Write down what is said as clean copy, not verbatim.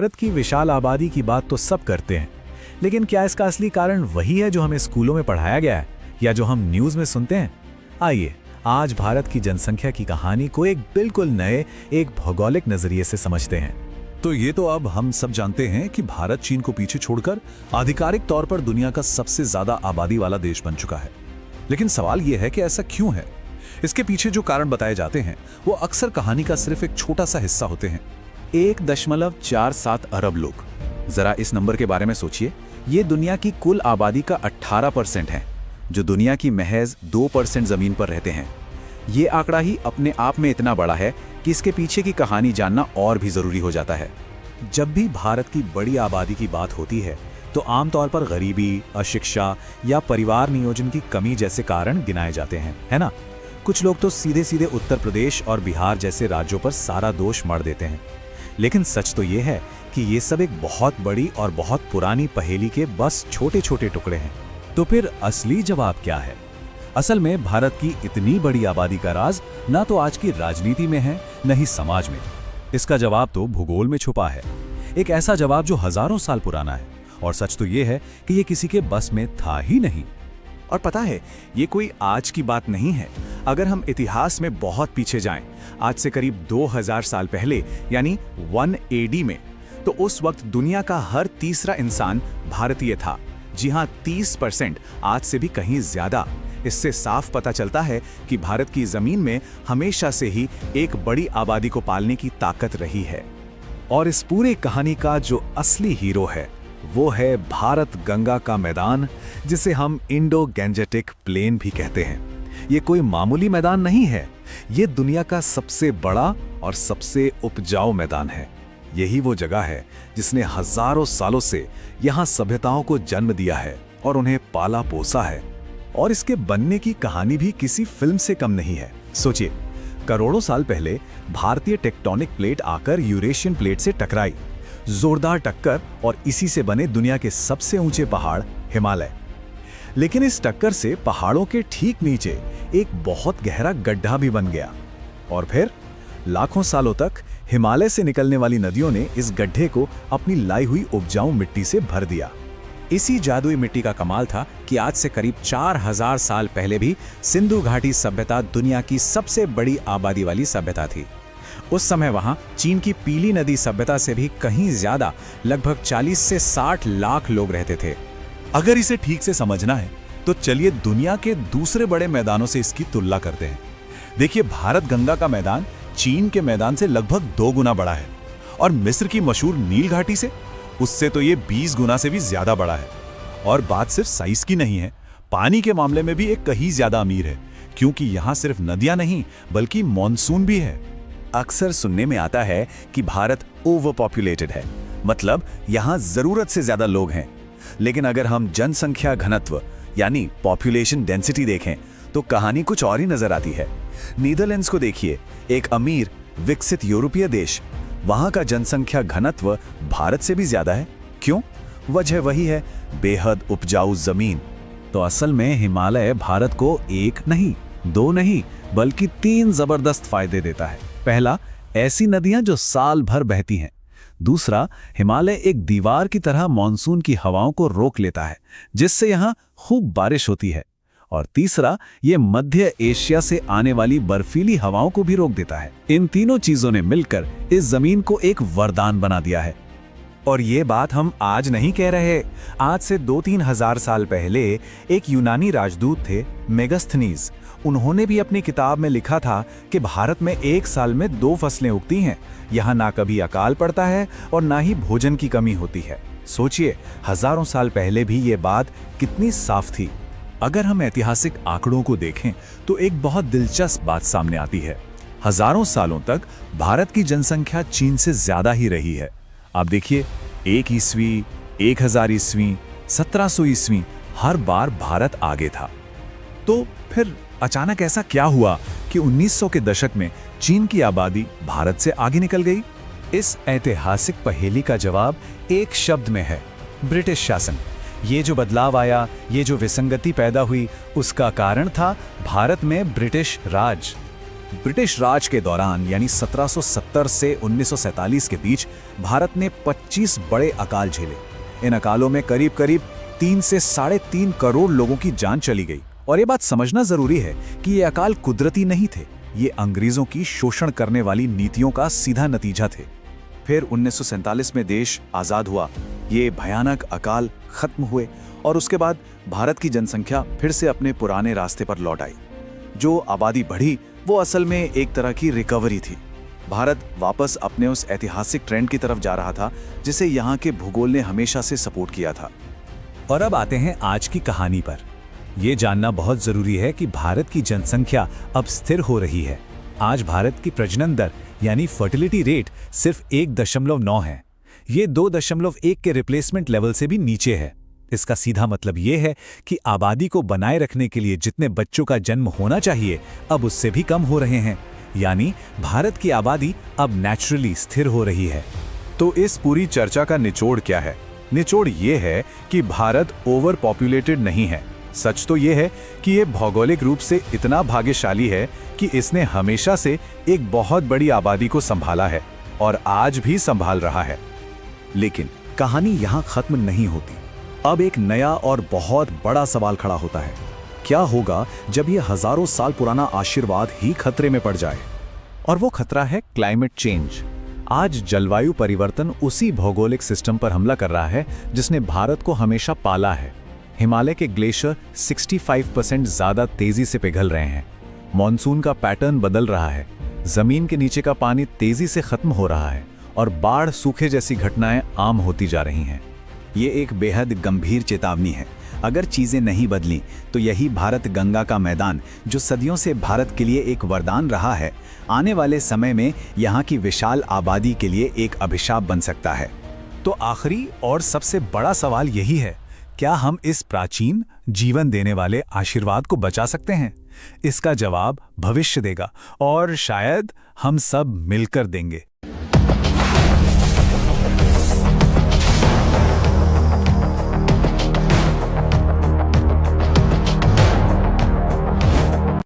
भारत की विशाल आबादी की बात तो सब करते हैं, लेकिन क्या इसका असली कारण वही है जो हमें स्कूलों में पढ़ाया गया है या जो हम न्यूज़ में सुनते हैं? आइए आज भारत की जनसंख्या की कहानी को एक बिल्कुल नए, एक भौगोलिक नजरिए से समझते हैं। तो ये तो अब हम सब जानते हैं कि भारत चीन को पीछे छोड़कर आधिकारिक तौर पर दुनिया का सबसे ज्यादा आबादी वाला देश बन चुका है। लेकिन सवाल ये है कि ऐसा क्यों है? इसके पीछे जो कारण बताए जाते हैं वो अक्सर कहानी का सिर्फ एक छोटा सा हिस्सा होते हैं। 1.47 अरब लोग, जरा इस नंबर के बारे में सोचिए। ये दुनिया की कुल आबादी का 18% है, जो दुनिया की महज 2% जमीन पर रहते हैं। ये आंकड़ा ही अपने आप में इतना बड़ा है कि इसके पीछे की कहानी जानना और भी जरूरी हो जाता है। जब भी भारत की बड़ी आबादी की बात होती है तो आमतौर पर गरीबी, अशिक्षा या परिवार नियोजन की कमी जैसे कारण गिनाए जाते हैं, है ना? कुछ लोग तो सीधे सीधे उत्तर प्रदेश और बिहार जैसे राज्यों पर सारा दोष मढ़ देते हैं। लेकिन सच तो ये है कि ये सब एक बहुत बड़ी और बहुत पुरानी पहेली के बस छोटे छोटे टुकड़े हैं। तो फिर असली जवाब क्या है? असल में भारत की इतनी बड़ी आबादी का राज ना तो आज की राजनीति में है, न ही समाज में। इसका जवाब तो भूगोल में छुपा है, एक ऐसा जवाब जो हजारों साल पुराना है। और सच तो ये है कि ये किसी के बस में था ही नहीं। और पता है, ये कोई आज की बात नहीं है। अगर हम इतिहास में बहुत पीछे जाएं, आज से करीब 2000 साल पहले यानी 1 AD में, तो उस वक्त दुनिया का हर तीसरा इंसान भारतीय था। जी हाँ, 30%, आज से भी कहीं ज्यादा। इससे साफ पता चलता है कि भारत की जमीन में हमेशा से ही एक बड़ी आबादी को पालने की ताकत रही है। और इस पूरे कहानी का जो असली हीरो है वो है भारत गंगा का मैदान, जिसे हम इंडो गैंजेटिक प्लेन भी कहते हैं। ये कोई मामूली मैदान नहीं है, ये दुनिया का सबसे बड़ा और सबसे उपजाऊ मैदान है। यही वो जगह है जिसने हजारों सालों से यहाँ सभ्यताओं को जन्म दिया है और उन्हें पाला पोसा है। और इसके बनने की कहानी भी किसी फिल्म से कम नहीं है। सोचिए, करोड़ों साल पहले भारतीय टेक्टोनिक प्लेट आकर यूरेशियन प्लेट से टकराई। जोरदार टक्कर और इसी से बने दुनिया के सबसे ऊंचे पहाड़ हिमालय। लेकिन इस टक्कर से पहाड़ों के ठीक नीचे एक बहुत गहरा गड्ढा भी बन गया। और फिर लाखों सालों तक हिमालय से निकलने वाली नदियों ने इस गड्ढे को अपनी लाई हुई उपजाऊ मिट्टी से भर दिया। इसी जादुई मिट्टी का कमाल था कि आज से करीब 4000 साल पहले भी सिंधु घाटी सभ्यता दुनिया की सबसे बड़ी आबादी वाली सभ्यता थी। उस समय वहां चीन की पीली नदी सभ्यता से भी कहीं ज्यादा, लगभग 40 से 60 लाख लोग रहते थे। अगर इसे ठीक से समझना है तो चलिए दुनिया के दूसरे बड़े मैदानों से इसकी तुलना करते हैं। देखिए, भारत गंगा का मैदान चीन के मैदान से लगभग 2 गुना बड़ा है, और मिस्र की मशहूर नील घाटी से उससे तो ये 20 गुना से भी ज्यादा बड़ा है। और बात सिर्फ साइज की नहीं है, पानी के मामले में भी एक कहीं ज्यादा अमीर है, क्योंकि यहाँ सिर्फ नदियां नहीं बल्कि मॉनसून भी है। अक्सर सुनने में आता है कि भारत ओवर पॉपुलेटेड है, मतलब यहाँ जरूरत से ज्यादा लोग हैं। लेकिन अगर हम जनसंख्या घनत्व यानी पॉपुलेशन डेंसिटी देखें तो कहानी कुछ और ही नजर आती है। नीदरलैंड्स को देखिए, एक अमीर विकसित यूरोपीय देश, वहां का जनसंख्या घनत्व भारत से भी ज्यादा है। क्यों? वजह वही है, बेहद उपजाऊ जमीन। तो असल में हिमालय भारत को 1 नहीं, 2 नहीं, बल्कि 3 जबरदस्त फायदे देता है। पहला, ऐसी नदियां जो साल भर बहती हैं। दूसरा, हिमालय एक दीवार की तरह मॉनसून की हवाओं को रोक लेता है, जिससे यहाँ खूब बारिश होती है। और तीसरा, ये मध्य एशिया से आने वाली बर्फीली हवाओं को भी रोक देता है। इन तीनों चीजों ने मिलकर इस जमीन को एक वरदान बना दिया है। और ये बात हम आज नहीं कह रहे। आज से 2-3 हजार साल पहले एक यूनानी राजदूत थे, मेगास्थनीज। उन्होंने भी अपनी किताब में लिखा था कि भारत में एक साल में 2 फसलें उगती हैं। यहाँ ना कभी अकाल पड़ता है और ना ही भोजन की कमी होती है। सोचिए, हजारों साल पहले भी ये बात कितनी साफ थी। अगर हम ऐतिहासिक आंकड़ों को देखें तो एक बहुत दिलचस्प बात सामने आती है। हजारों सालों तक भारत की जनसंख्या चीन से ज्यादा ही रही है। आप देखिए, 1 ईस्वी, 1000 ईस्वी, 1700 ईस्वी, हर बार भारत आगे था। तो फिर अचानक ऐसा क्या हुआ कि 1900 के दशक में चीन की आबादी भारत से आगे निकल गई? इस ऐतिहासिक पहेली का जवाब एक शब्द में है, ब्रिटिश शासन। ये जो बदलाव आया, ये जो विसंगति पैदा हुई, उसका कारण था भारत में ब्रिटिश राज। ब्रिटिश राज के दौरान यानी 1770 से 1947 के बीच भारत ने 25 बड़े अकाल झेले। इन अकालों में करीब करीब 3 से 3.5 करोड़ लोगों की जान चली गई। और ये बात समझना जरूरी है कि ये अकाल कुदरती नहीं थे, ये अंग्रेजों की शोषण करने वाली नीतियों का सीधा नतीजा थे। फिर 1947 में देश आजाद हुआ, ये भयानक अकाल खत्म हुए और उसके बाद भारत की जनसंख्या फिर से अपने पुराने रास्ते पर लौट आई। जो आबादी बढ़ी वो असल में एक तरह की रिकवरी थी। भारत वापस अपने उस ऐतिहासिक ट्रेंड की तरफ जा रहा था जिसे यहाँ के भूगोल ने हमेशा से सपोर्ट किया था। और अब आते हैं आज की कहानी पर। ये जानना बहुत जरूरी है कि भारत की जनसंख्या अब स्थिर हो रही है। आज भारत की प्रजनन दर यानी फर्टिलिटी रेट सिर्फ 1.9 है। ये 2.1 के रिप्लेसमेंट लेवल से भी नीचे है। इसका सीधा मतलब ये है कि आबादी को बनाए रखने के लिए जितने बच्चों का जन्म होना चाहिए अब उससे भी कम हो रहे हैं। यानी भारत की आबादी अब नेचुरली स्थिर हो रही है। तो इस पूरी चर्चा का निचोड़ क्या है? निचोड़ ये है कि भारत ओवर पॉपुलेटेड नहीं है। सच तो ये है कि ये भौगोलिक रूप से इतना भाग्यशाली है कि इसने हमेशा से एक बहुत बड़ी आबादी को संभाला है और आज भी संभाल रहा है। लेकिन कहानी यहाँ खत्म नहीं होती। अब एक नया और बहुत बड़ा सवाल खड़ा होता है, क्या होगा जब ये हजारों साल पुराना आशीर्वाद ही खतरे में पड़ जाए? और वो खतरा है क्लाइमेट चेंज। आज जलवायु परिवर्तन उसी भौगोलिक सिस्टम पर हमला कर रहा है जिसने भारत को हमेशा पाला है। हिमालय के ग्लेशियर 65% ज्यादा तेजी से पिघल रहे हैं। मॉनसून का पैटर्न बदल रहा है। जमीन के नीचे का पानी तेजी से खत्म हो रहा है और बाढ़, सूखे जैसी घटनाएं आम होती जा रही हैं। ये एक बेहद गंभीर चेतावनी है। अगर चीजें नहीं बदली तो यही भारत गंगा का मैदान, जो सदियों से भारत के लिए एक वरदान रहा है, आने वाले समय में यहाँ की विशाल आबादी के लिए एक अभिशाप बन सकता है। तो आखिरी और सबसे बड़ा सवाल यही है, क्या हम इस प्राचीन जीवन देने वाले आशीर्वाद को बचा सकते हैं? इसका जवाब भविष्य देगा और शायद हम सब मिलकर देंगे।